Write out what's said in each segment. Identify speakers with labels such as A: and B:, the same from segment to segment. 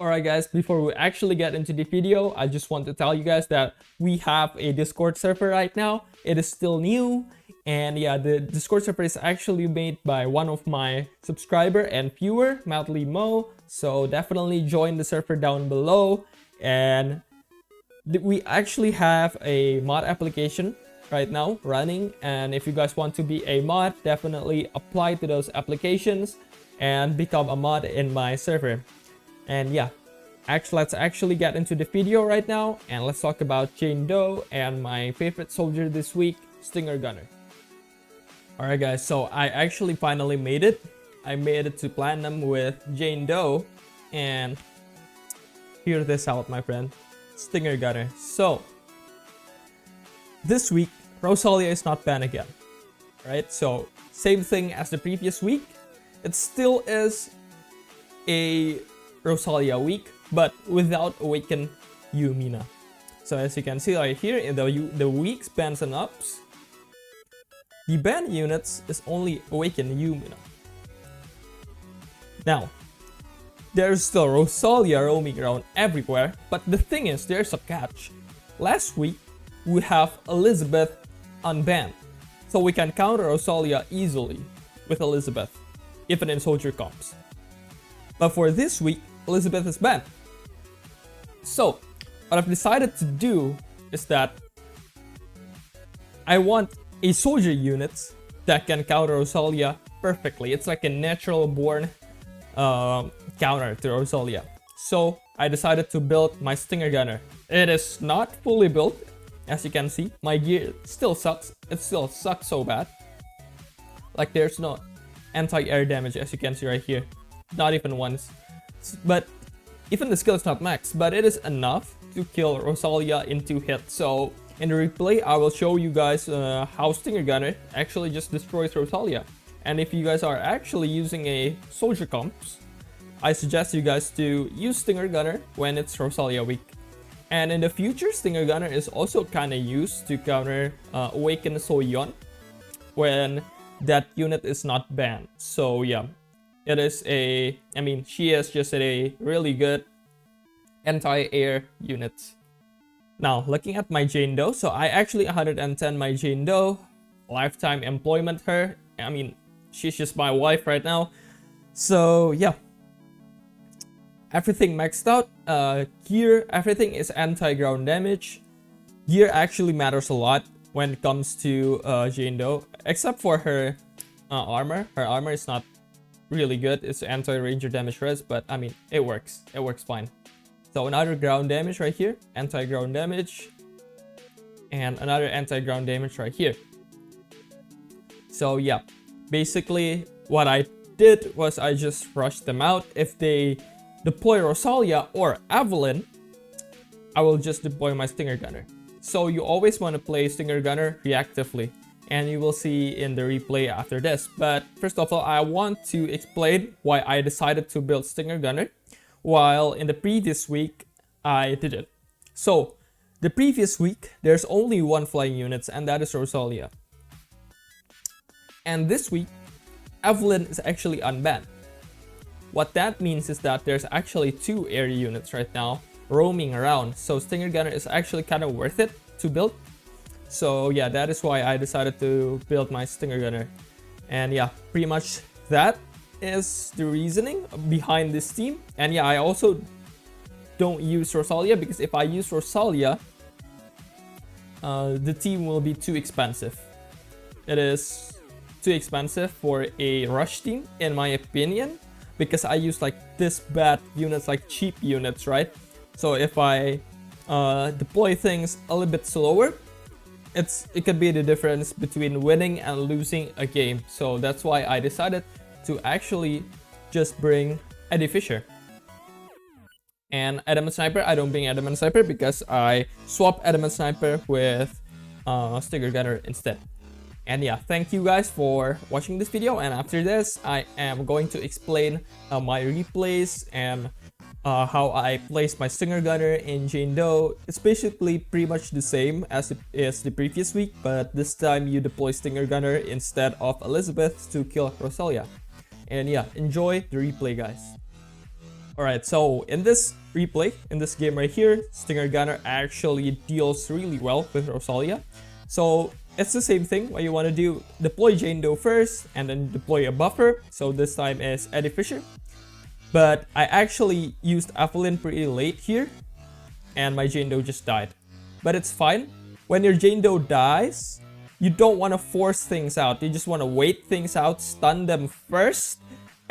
A: Alright guys, before we actually get into the video, I just want to tell you guys that we have a Discord server right now. It is still new, and yeah, the Discord server is actually made by one of my subscriber and viewer, Madly Mo. So definitely join the server down below. And we actually have a mod application right now running, and if you guys want to be a mod, definitely apply to those applications and become a mod in my server. And yeah, let's actually get into the video right now, and let's talk about Jane Doe and my favorite soldier this week, Stinger Gunner. Alright guys, so I actually finally made it. I made it to Platinum with Jane Doe, and hear this out, my friend. Stinger Gunner. So, this week, Rosalia is not banned again. Right? So, same thing as the previous week. It still is a Rosalia week, but without Awaken Yumina. So as you can see right here in the weeks, bans and ups, the banned units is only Awaken Yumina. Now, there's still Rosalia roaming around everywhere, but the thing is, there's a catch. Last week, we have Elizabeth unbanned, so we can counter Rosalia easily with Elizabeth, even in soldier comps. But for this week, Elizabeth is banned. So, what I've decided to do is that I want a soldier unit that can counter Rosalia perfectly. It's like a natural born counter to Rosalia. So, I decided to build my Stinger Gunner. It is not fully built, as you can see. My gear still sucks. It still sucks so bad. Like, there's no anti-air damage, as you can see right here. Not even once. But even the skill is not max, but it is enough to kill Rosalia in 2 hits. So in the replay, I will show you guys how Stinger Gunner actually just destroys Rosalia. And if you guys are actually using a soldier comps, I suggest you guys to use Stinger Gunner when it's Rosalia week. And in the future, Stinger Gunner is also kind of used to counter Awaken Soyeon when that unit is not banned. So yeah. It is she is just a really good anti-air unit. Now, looking at my Jane Doe, so I actually 110 my Jane Doe, lifetime employment her. She's just my wife right now. So yeah, everything maxed out. Gear, everything is anti-ground damage. Gear actually matters a lot when it comes to Jane Doe, except for her armor. Her armor is not really good. It's anti-ranger damage res, but it works. It works fine. So another ground damage right here, anti-ground damage, and another anti-ground damage right here. So yeah, basically what I did was I just rushed them out. If they deploy Rosalia or Evelyn, I will just deploy my Stinger Gunner. So you always want to play Stinger Gunner reactively, and you will see in the replay after this. But first of all, I want to explain why I decided to build Stinger Gunner, while in the previous week, I didn't. So, the previous week, there's only one flying unit, and that is Rosalia. And this week, Evelyn is actually unbanned. What that means is that there's actually 2 air units right now roaming around. So, Stinger Gunner is actually kind of worth it to build. So yeah, that is why I decided to build my Stinger Gunner. And yeah, pretty much that is the reasoning behind this team. And yeah, I also don't use Rosalia, because if I use Rosalia, the team will be too expensive. It is too expensive for a rush team, in my opinion, because I use like this bad units, like cheap units, right? So if I deploy things a little bit slower, it could be the difference between winning and losing a game. So that's why I decided to actually just bring Eddie Fisher. And Adamant Sniper, I don't bring Adamant Sniper because I swap Adamant Sniper with Stinger Gunner instead. And yeah, thank you guys for watching this video, and after this I am going to explain my replays and how I place my Stinger Gunner in Jane Doe. It's basically pretty much the same as it is the previous week, but this time you deploy Stinger Gunner instead of Elizabeth to kill Rosalia. And yeah, enjoy the replay, guys. Alright, so in this replay, in this game right here, Stinger Gunner actually deals really well with Rosalia. So it's the same thing. What you want to do, deploy Jane Doe first and then deploy a buffer. So this time is Eddie Fisher. But I actually used Evelyn pretty late here and my Jane Doe just died. But it's fine. When your Jane Doe dies, you don't want to force things out. You just want to wait things out, stun them first,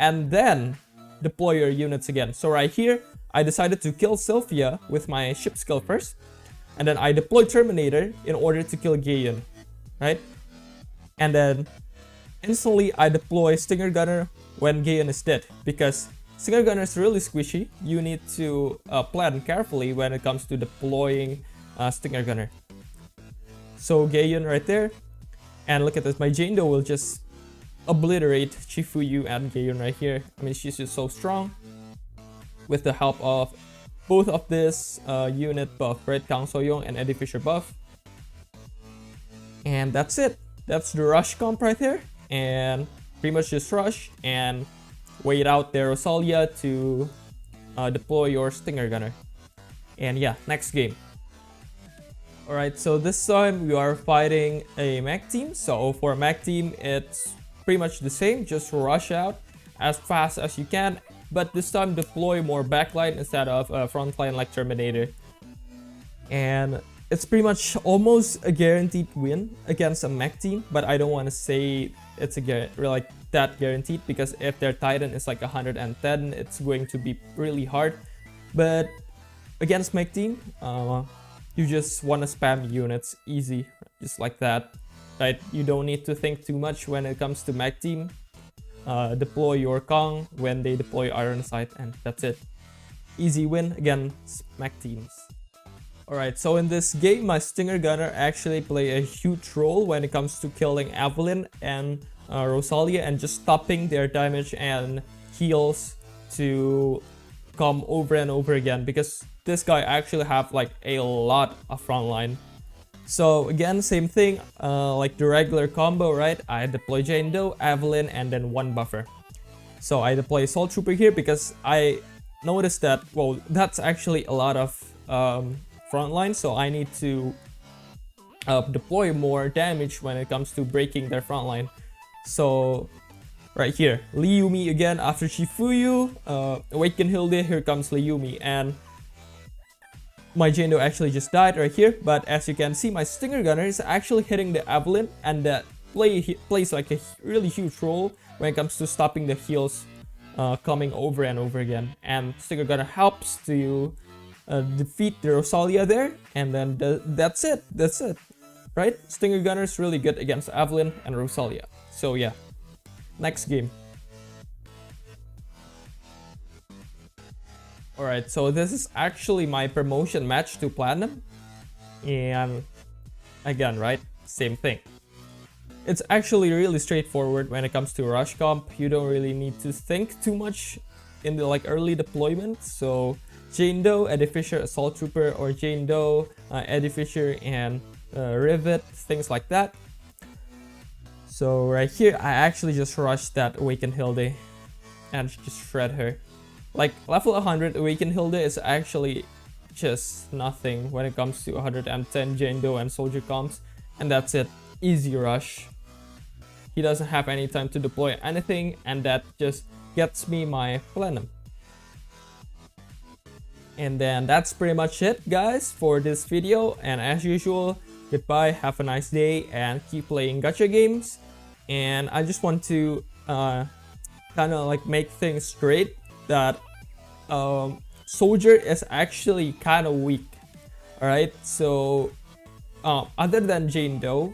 A: and then deploy your units again. So right here, I decided to kill Sylvia with my ship skill first. And then I deploy Terminator in order to kill Gaean, right? And then instantly I deploy Stinger Gunner when Gaean is dead. Because Stinger Gunner is really squishy. You need to plan carefully when it comes to deploying Stinger Gunner. So Gaean right there. And look at this, my Jane Doe will just obliterate Chifuyu and Gaean right here. I mean, she's just so strong. With the help of both of this unit buff, right? Kang So-young and Eddie Fisher buff. And that's it. That's the rush comp right there. And pretty much just rush and wait out their Rosalia to deploy your Stinger Gunner. And yeah, next game. Alright, so this time we are fighting a mech team. So for a mech team, it's pretty much the same. Just rush out as fast as you can. But this time deploy more backline instead of frontline like Terminator. And it's pretty much almost a guaranteed win against a mech team. But I don't want to say it's like that guaranteed. Because if their Titan is like 110, it's going to be really hard. But against mech team, you just want to spam units easy, just like that, right? You don't need to think too much when it comes to mech team. Deploy your Kong when they deploy Iron Sight, and that's it. Easy win against mech teams. Alright, so in this game, my Stinger Gunner actually play a huge role when it comes to killing Evelyn and Rosalia and just stopping their damage and heals to come over and over again, because this guy actually have like a lot of frontline. So again, same thing, like the regular combo, right? I deploy Jane Doe, Evelyn, and then one buffer. So I deploy Assault Trooper here because I noticed that, well, that's actually a lot of frontline, so I need to deploy more damage when it comes to breaking their frontline. So right here, Liyumi again after Chifuyu, Awaken Hilde, here comes Liyumi, and my Jane Doe actually just died right here. But as you can see, my Stinger Gunner is actually hitting the Evelyn, and that plays like a really huge role when it comes to stopping the heals coming over and over again. And Stinger Gunner helps to defeat the Rosalia there, and then that's it, right? Stinger Gunner is really good against Evelyn and Rosalia. So yeah, next game. Alright, so this is actually my promotion match to Platinum. And again, right? Same thing. It's actually really straightforward when it comes to rush comp. You don't really need to think too much in the like early deployment. So Jane Doe, Eddie Fisher, Assault Trooper, or Jane Doe, Eddie Fisher, and Rivet, things like that. So right here, I actually just rushed that Awaken Hilde and just shred her. Like level 100 Awaken Hilde is actually just nothing when it comes to 110 Jane Doe and Soldier comps, and that's it. Easy rush. He doesn't have any time to deploy anything, and that just gets me my Platinum. And then that's pretty much it, guys, for this video. And as usual, goodbye, have a nice day, and keep playing gacha games. And I just want to kind of like make things straight that Soldier is actually kind of weak. Alright, so other than Jane Doe,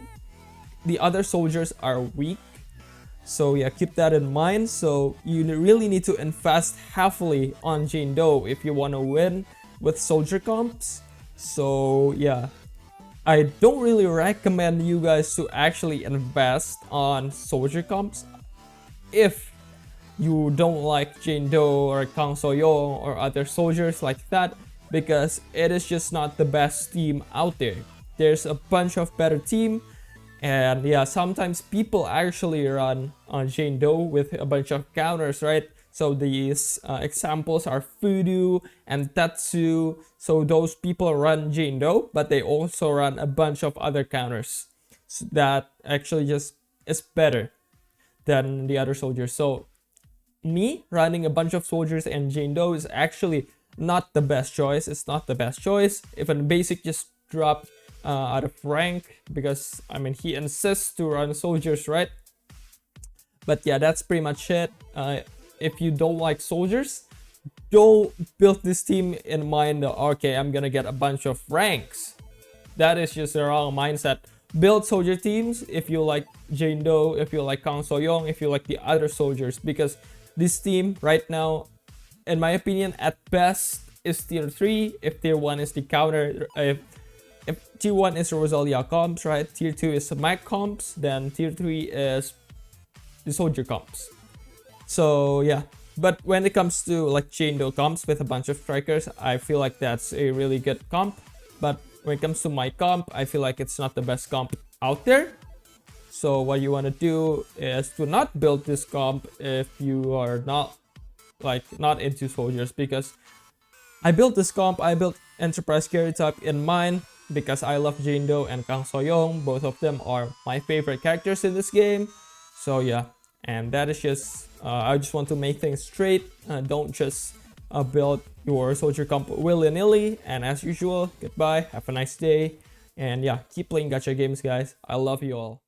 A: the other soldiers are weak. So yeah, keep that in mind. So you really need to invest heavily on Jane Doe if you want to win with soldier comps. So yeah, I don't really recommend you guys to actually invest on soldier comps if you don't like Jane Doe or Kang So-young or other soldiers like that, because it is just not the best team out there. There's a bunch of better team, and yeah, sometimes people actually run on Jane Doe with a bunch of counters, right? So these examples are Fudu and Tetsu. So those people run Jindo, but they also run a bunch of other counters that actually just is better than the other soldiers. So me running a bunch of soldiers and Jindo is actually not the best choice. It's not the best choice. If a basic just dropped out of rank, because I mean he insists to run soldiers, right? But yeah, that's pretty much it. If you don't like soldiers, don't build this team in mind that, okay, I'm gonna get a bunch of ranks. That is just the wrong mindset. Build soldier teams if you like Jindo, if you like Kang Soyoung, if you like the other soldiers, because this team right now, in my opinion, at best is tier 3. If tier 1 is the counter, if tier 1 is Rosalia comps, right? Tier 2 is the Mike comps, then tier 3 is the soldier comps. So yeah, but when it comes to like Jindo comps with a bunch of strikers, I feel like that's a really good comp. But when it comes to my comp, I feel like it's not the best comp out there. So what you want to do is to not build this comp if you are not into soldiers, because I built this comp, I built Enterprise Carry type in mind because I love Jindo and Kang Soyoung. Both of them are my favorite characters in this game. So yeah, and that is just, I just want to make things straight. Don't just build your soldier comp willy-nilly. And as usual, goodbye, have a nice day. And yeah, keep playing gacha games, guys. I love you all.